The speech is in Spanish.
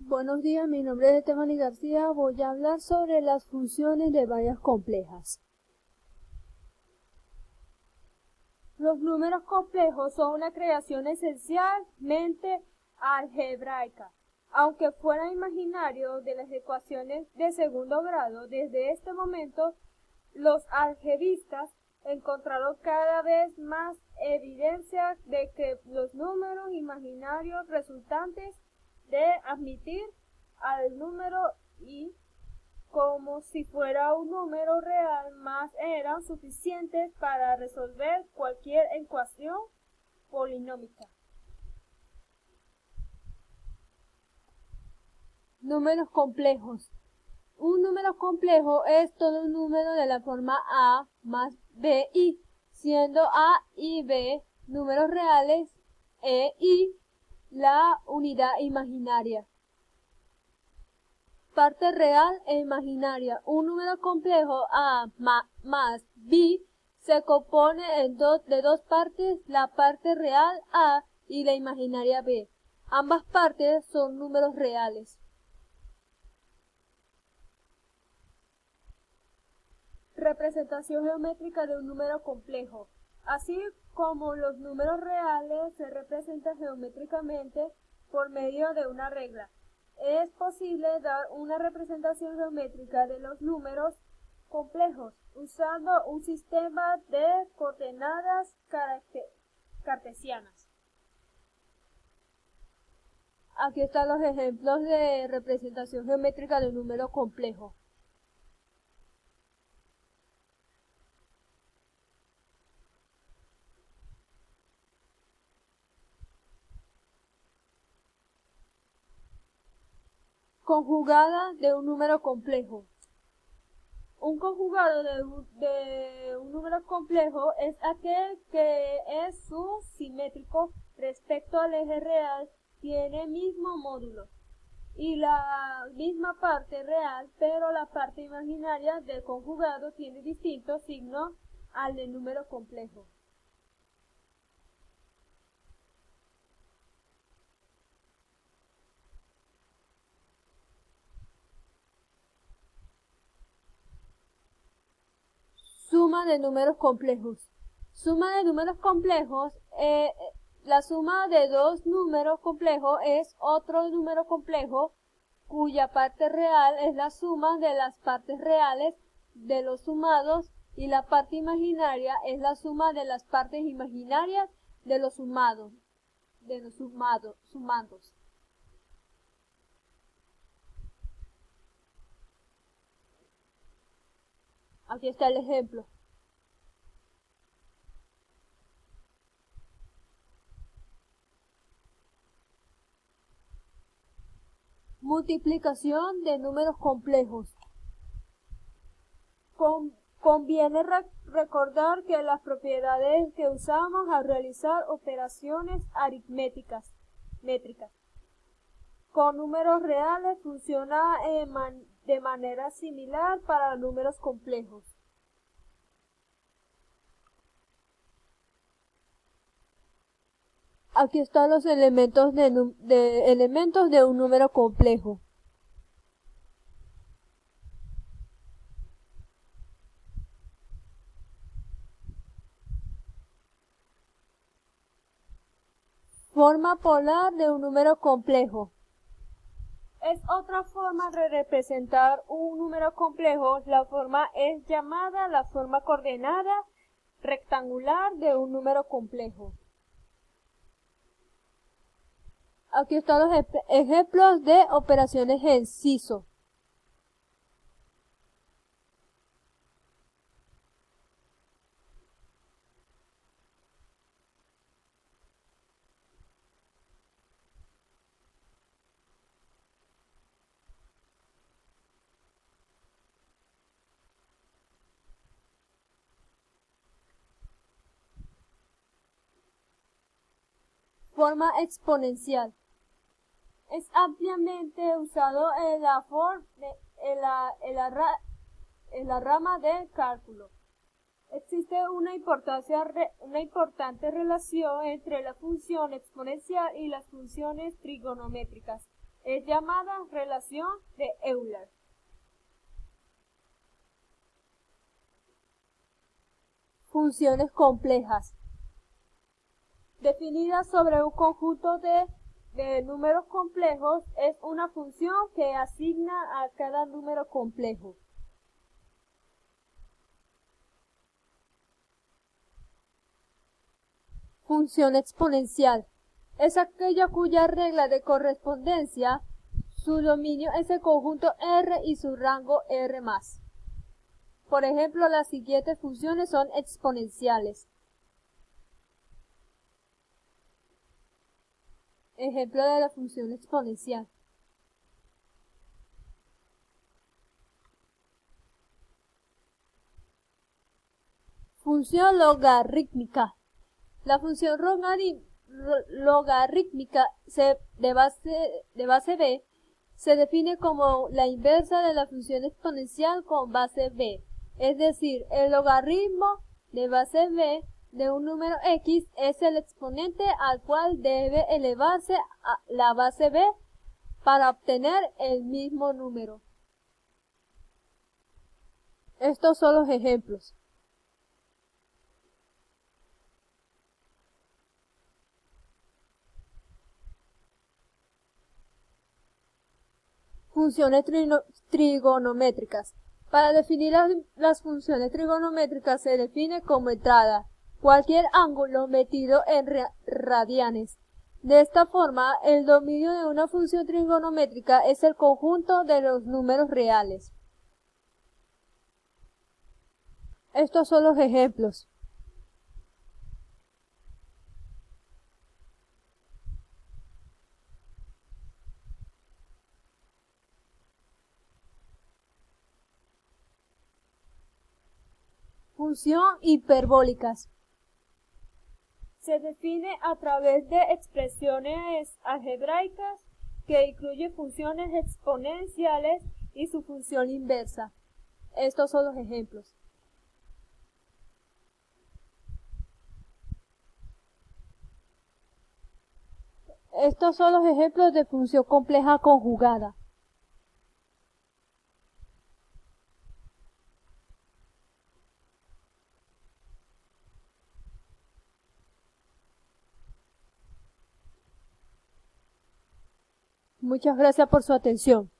Buenos días, mi nombre es Estefany García. Voy a hablar sobre las funciones de varias complejas. Los números complejos son una creación esencialmente algebraica. Aunque fueran imaginarios de las ecuaciones de segundo grado, desde este momento los algebristas encontraron cada vez más evidencia de que los números imaginarios resultantes de admitir al número y como si fuera un número real más eran suficientes para resolver cualquier ecuación polinómica. Números complejos. Un número complejo es todo un número de la forma A más BI, siendo A y B números reales e I la unidad imaginaria. Parte real e imaginaria. Un número complejo A más B se compone de dos partes, la parte real A y la imaginaria B. Ambas partes son números reales. Representación geométrica de un número complejo. Así como los números reales se representan geométricamente por medio de una regla, es posible dar una representación geométrica de los números complejos usando un sistema de coordenadas cartesianas. Aquí están los ejemplos de representación geométrica de un número complejo. Conjugada de un número complejo. Un conjugado de un número complejo es aquel que es su simétrico respecto al eje real, tiene mismo módulo y la misma parte real, pero la parte imaginaria del conjugado tiene distinto signo al del número complejo. Suma de números complejos. Suma de números complejos. La suma de dos números complejos es otro número complejo cuya parte real es la suma de las partes reales de los sumados y la parte imaginaria es la suma de las partes imaginarias de los sumandos. Aquí está el ejemplo. Multiplicación de números complejos. Conviene recordar que las propiedades que usamos al realizar operaciones aritméticas métricas con números reales funciona de manera similar para números complejos. Aquí están los elementos de un número complejo. Forma polar de un número complejo. Es otra forma de representar un número complejo. La forma es llamada la forma coordenada rectangular de un número complejo. Aquí están los ejemplos de operaciones en CISO. Forma exponencial. Es ampliamente usado en la rama del cálculo. Existe una importante relación entre la función exponencial y las funciones trigonométricas. Es llamada relación de Euler. Funciones complejas. Definida sobre un conjunto de números complejos, es una función que asigna a cada número complejo. Función exponencial. Es aquella cuya regla de correspondencia, su dominio es el conjunto R y su rango R+. Por ejemplo, las siguientes funciones son exponenciales. Ejemplo de la función exponencial. Función logarítmica. La función logarítmica de base b se define como la inversa de la función exponencial con base b. Es decir, el logaritmo de base b de un número x es el exponente al cual debe elevarse a la base b para obtener el mismo número. Estos son los ejemplos. Funciones trigonométricas. Para definir las funciones trigonométricas se define como entrada cualquier ángulo metido en radianes. De esta forma, el dominio de una función trigonométrica es el conjunto de los números reales. Estos son los ejemplos. Función hiperbólicas. Se define a través de expresiones algebraicas que incluye funciones exponenciales y su función inversa. Estos son los ejemplos. Estos son los ejemplos de función compleja conjugada. Muchas gracias por su atención.